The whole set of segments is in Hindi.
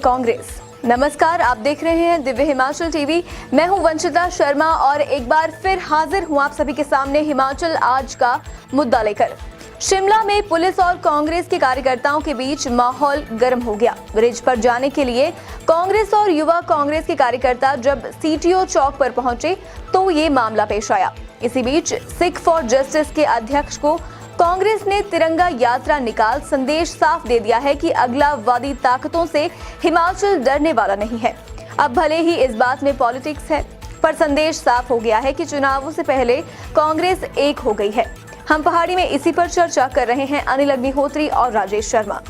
कांग्रेस। नमस्कार, आप देख रहे हैं दिव्य हिमाचल टीवी। मैं हूं वंशिता शर्मा और एक बार फिर हाजिर हूं आप सभी के सामने हिमाचल आज का मुद्दा लेकर। शिमला में पुलिस और कांग्रेस के कार्यकर्ताओं के बीच माहौल गर्म हो गया। रिज पर जाने के लिए कांग्रेस और युवा कांग्रेस के कार्यकर्ता जब सीटीओ चौक पर पहुंचे तो ये मामला पेश आया। इसी बीच सिख फॉर जस्टिस के अध्यक्ष को कांग्रेस ने तिरंगा यात्रा निकाल संदेश साफ दे दिया है कि अगलावादी ताकतों से हिमाचल डरने वाला नहीं है। अब भले ही इस बात में पॉलिटिक्स है, पर संदेश साफ हो गया है कि चुनावों से पहले कांग्रेस एक हो गई है। हम पहाड़ी में इसी पर चर्चा कर रहे हैं अनिल अग्निहोत्री और राजेश शर्मा।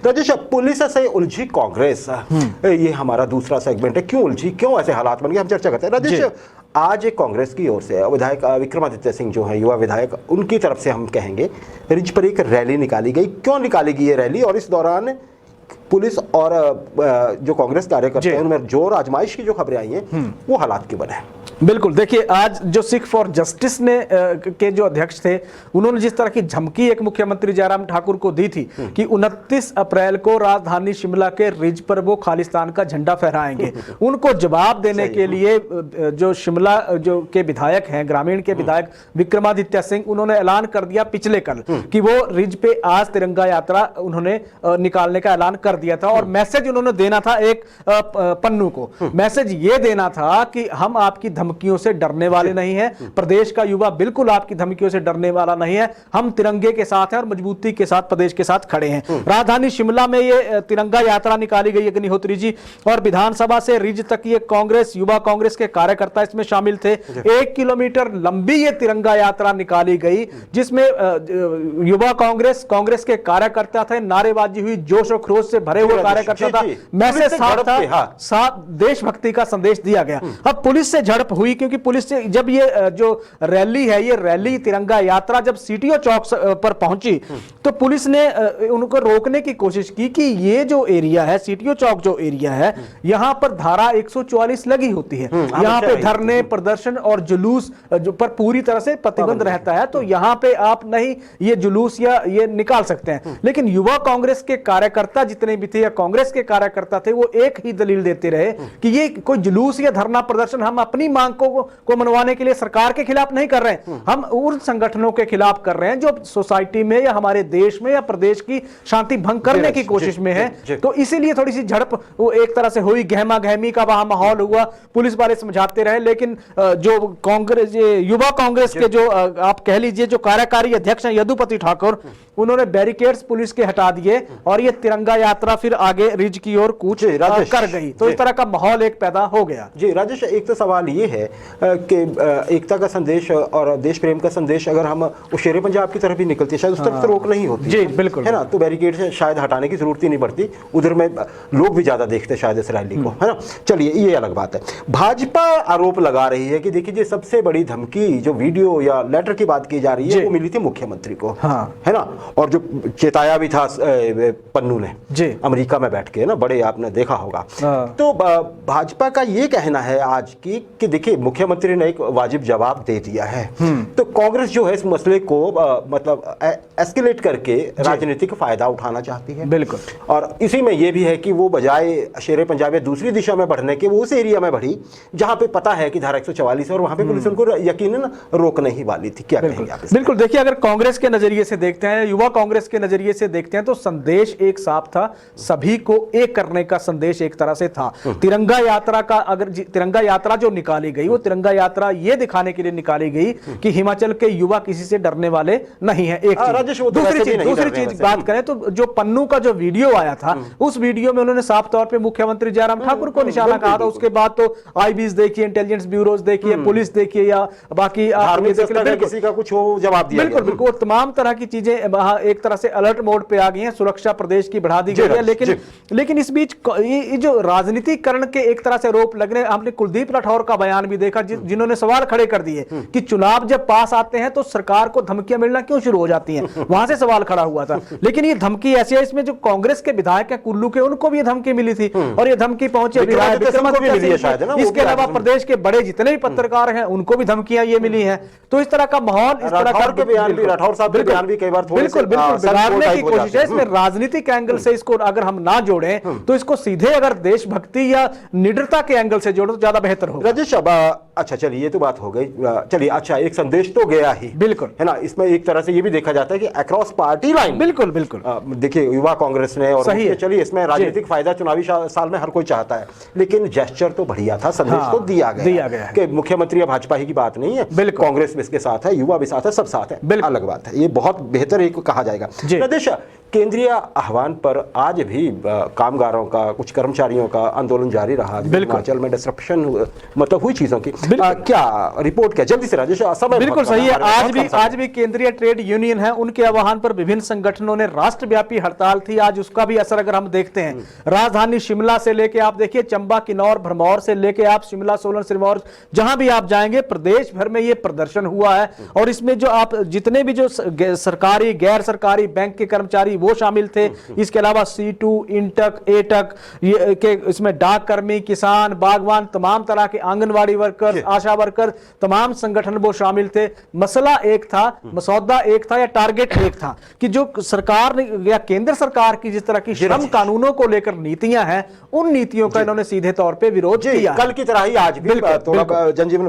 राजेश, पुलिस से उलझी कांग्रेस, ये हमारा दूसरा सेगमेंट है। क्यों उलझी, क्यों ऐसे हालात बन गए, हम चर्चा करते हैं। राजेश, आज एक कांग्रेस की ओर से विधायक विक्रमादित्य सिंह जो है युवा विधायक, उनकी तरफ से हम कहेंगे रिज पर एक रैली निकाली गई। क्यों निकाली गई ये रैली, और इस दौरान पुलिस और जो कांग्रेस कार्यकर्ता हैं उनमें जोर आजमाइश की जो खबरें आई हैं, वो हालात क्यों बने? बिल्कुल, देखिए आज जो सिख फॉर जस्टिस ने के जो अध्यक्ष थे, उन्होंने जिस तरह की धमकी एक मुख्यमंत्री जयराम ठाकुर को दी थी कि 29 अप्रैल को राजधानी शिमला के रिज पर वो खालिस्तान का झंडा फहराएंगे, उनको जवाब देने के लिए जो शिमला जो के विधायक हैं, ग्रामीण के विधायक विक्रमादित्य सिंह, उन्होंने ऐलान कर दिया पिछले कल कि वो रिज पे आज तिरंगा यात्रा उन्होंने निकालने का ऐलान कर दिया था। और मैसेज उन्होंने देना था एक पन्नू को, मैसेज ये देना था कि हम आपकी धमकियों से डरने वाले नहीं हैं, प्रदेश का युवा बिल्कुल आपकी धमकियों से डरने वाला नहीं है, हम तिरंगे के साथ हैं और मजबूती के साथ प्रदेश के साथ खड़े हैं। राजधानी शिमला में ये तिरंगा यात्रा निकाली गई अग्निहोत्री जी, और विधानसभा से रिज तक ये कांग्रेस युवा कांग्रेस के कार्यकर्ता इसमें शामिल थे। 1 किलोमीटर लंबी ये तिरंगा यात्रा निकाली गई, जिसमें युवा कांग्रेस कांग्रेस के कार्यकर्ता थे, नारेबाजी हुई, जोश और खरोश से भरे हुए कार्यकर्ता था, मैसेज साफ था, साफ देशभक्ति का संदेश दिया गया। अब पुलिस से झड़प हुई, क्योंकि पुलिस से जब ये जो रैली है, ये रैली तिरंगा यात्रा जब सीटीओ चौक पर पहुंची तो पुलिस ने उनको रोकने की कोशिश की कि ये जो एरिया है, सीटीओ चौक जो एरिया है, यहां पर धारा 144 लगी होती है, यहां पे धरने प्रदर्शन और जुलूस जो पर पूरी तरह से प्रतिबंध रहता है, तो यहां पे आप नहीं ये जुलूस या ये निकाल सकते हैं। लेकिन युवा कांग्रेस के कार्यकर्ता जितने भी थे या कांग्रेस के कार्यकर्ता थे, वो एक ही दलील देते रहे कि ये कोई जुलूस या धरना प्रदर्शन हम अपनी मांग को मनवाने के लिए सरकार के खिलाफ नहीं कर रहे हैं, हम उन संगठनों के खिलाफ कर रहे हैं जो सोसाइटी में या हमारे देश में या प्रदेश की शांति भंग करने की कोशिश में है। तो इसीलिए थोड़ी सी झड़प वो एक तरह से हुई, गहमा गहमी का वहां माहौल हुआ, पुलिस वाले समझाते रहे। लेकिन जो कांग्रेस युवा कांग्रेस के जो आप कह लीजिए जो कार्यकारी अध्यक्ष हैं यदुपति ठाकुर, उन्होंने बैरिकेड्स पुलिस के हटा दिए और ये तिरंगा यात्रा फिर आगे रिज की ओर कूच कर गई। तो इस तरह का माहौल एक पैदा हो गया। जी राजेश, एक तो सवाल ये है कि एकता का संदेश और देश प्रेम का संदेश अगर हम शेरे पंजाब की तरफ भी निकलती है, शायद उस तरफ से रोक नहीं होती। जी बिल्कुल, है ना, तो बैरिकेड से शायद हटाने की जरूरत ही नहीं पड़ती, उधर में लोग भी ज्यादा देखते शायद इस रैली को, है ना। चलिए ये अलग बात है। भाजपा आरोप लगा रही है कि देखिए सबसे बड़ी धमकी जो वीडियो या लेटर की बात की जा रही है वो मिली थी मुख्यमंत्री को, है ना, और जो चेताया भी था पन्नू ने अमेरिका में बैठ के, ना, बड़े आपने देखा होगा। तो भाजपा का ये कहना है आज कि देखिए मुख्यमंत्री ने एक वाजिब जवाब दे दिया है, तो कांग्रेस जो है इस मसले को मतलब एस्केलेट करके राजनीतिक फायदा उठाना चाहती है। बिल्कुल, और इसी में यह भी है कि वो बजाय शेरे पंजाब या दूसरी दिशा में बढ़ने के वो उस एरिया में बढ़ी जहां पे पता है कि धारा 144 है और वहां पे पुलिस उनको यकीनन रोकने ही वाली थी। क्या कहेंगे आप? बिल्कुल, देखिए अगर कांग्रेस के नजरिए से देखते हैं, युवा कांग्रेस के नजरिए से देखते हैं, तो संदेश एक साफ था, सभी को एक करने का संदेश एक तरह से था। तिरंगा यात्रा का अगर तिरंगा यात्रा जो निकाली गई वो तिरंगा यात्रा ये दिखाने के लिए निकाली गई कि हिमाचल के युवा किसी से डरने वाले नहीं है। एक दूसरी चीज बात करें तो जो पन्नू का जो वीडियो आया था, उस वीडियो में उन्होंने साफ तौर पे मुख्यमंत्री जयराम ठाकुर को निशाना कहा था। उसके बाद तो आईबीज देखिए, इंटेलिजेंस ब्यूरोज देखिए, पुलिस देखिए या बाकी किसी का कुछ हो जवाब दिया। बिल्कुल बिल्कुल, तमाम तरह की चीजें एक तरह से अलर्ट मोड पे आ गई हैं, सुरक्षा प्रदेश की बढ़ा दी गई है। लेकिन इस बीच ये जो राजनीतिकरण के एक तरह से आरोप लग रहे हैं, हमने कुलदीप राठौर का बयान बयान भी देखा जिन्होंने सवाल खड़े कर दिए कि चुनाव जब पास आते हैं तो सरकार को धमकियां मिलना क्यों शुरू हो जाती हैं, वहां से सवाल खड़ा हुआ था। लेकिन ये धमकी ऐसी है, इसमें जो कांग्रेस के विधायक हैं कुल्लू के, उनको भी ये धमकी मिली थी और ये धमकी पहुंची विधायक विक्रमादित्य सिंह की। इसके अलावा प्रदेश के बड़े जितने भी पत्रकार हैं उनको भी धमकियां ये मिली हैं। तो इस तरह का माहौल, इस तरह का राठौर साहब के बयान भी कई बार थोड़े बिल्कुल बिगाड़ने की कोशिश है। इसमें राजनीतिक एंगल से इसको अगर हम ना जोड़ें तो इसको सीधे अगर देशभक्ति या निडरता के एंगल से जोड़ो तो ज्यादा बेहतर होगा। राजेश, अब अच्छा चलिए ये तो बात हो गई, चलिए अच्छा एक संदेश तो गया ही, बिल्कुल है ना। इसमें एक तरह से ये भी देखा जाता है कि अक्रॉस पार्टी लाइन, बिल्कुल बिल्कुल देखिए युवा कांग्रेस ने और सही है। चलिए इसमें राजनीतिक फायदा चुनावी साल में हर कोई चाहता है, लेकिन जेस्चर तो बढ़िया था, संदेश तो दिया गया है कि मुख्यमंत्री अब भाजपा ही की बात नहीं है, कांग्रेस भी इसके साथ है, युवा भी साथ है, सब साथ है, अलग बात है। ये बहुत बेहतर एक कहा जाएगा। प्रदेश केंद्रीय आह्वान पर आज भी कामगारों का, कुछ कर्मचारियों का आंदोलन जारी रहा। हिमाचल में डिसरप्शन मतलब हुई चीजों की, क्या रिपोर्ट, क्या जल्दी से राजेश? समय बिल्कुल सही है। आज भी केंद्रीय ट्रेड यूनियन है, उनके आह्वान पर विभिन्न संगठनों ने राष्ट्रव्यापी हड़ताल थी। आज उसका भी असर अगर हम देखते हैं, राजधानी शिमला से लेके आप देखिए चंबा, किन्नौर, भरमौर से लेके आप शिमला, सोलन, सिरमौर, जहां भी आप जाएंगे प्रदेश भर में ये प्रदर्शन हुआ है। और इसमें जो आप जितने भी जो सरकारी गैर सरकारी बैंक के कर्मचारी वो शामिल थे, इसके अलावा C2, इंटक, एटक के, इसमें डाक कर्मी, किसान, बागवान, तमाम तरह के आंगनवाड़ी वर्कर, आशा वर्कर, तमाम संगठन वो शामिल थे। मसला एक था, मसौदा एक था या टारगेट एक था कि जो सरकार या केंद्र सरकार की जिस तरह की श्रम कानूनों को लेकर नीतियां हैं, उन नीतियों का इन्होंने सीधे तौर पे विरोध किया। कल की तरह ही आज भी थोड़ा जनजीवन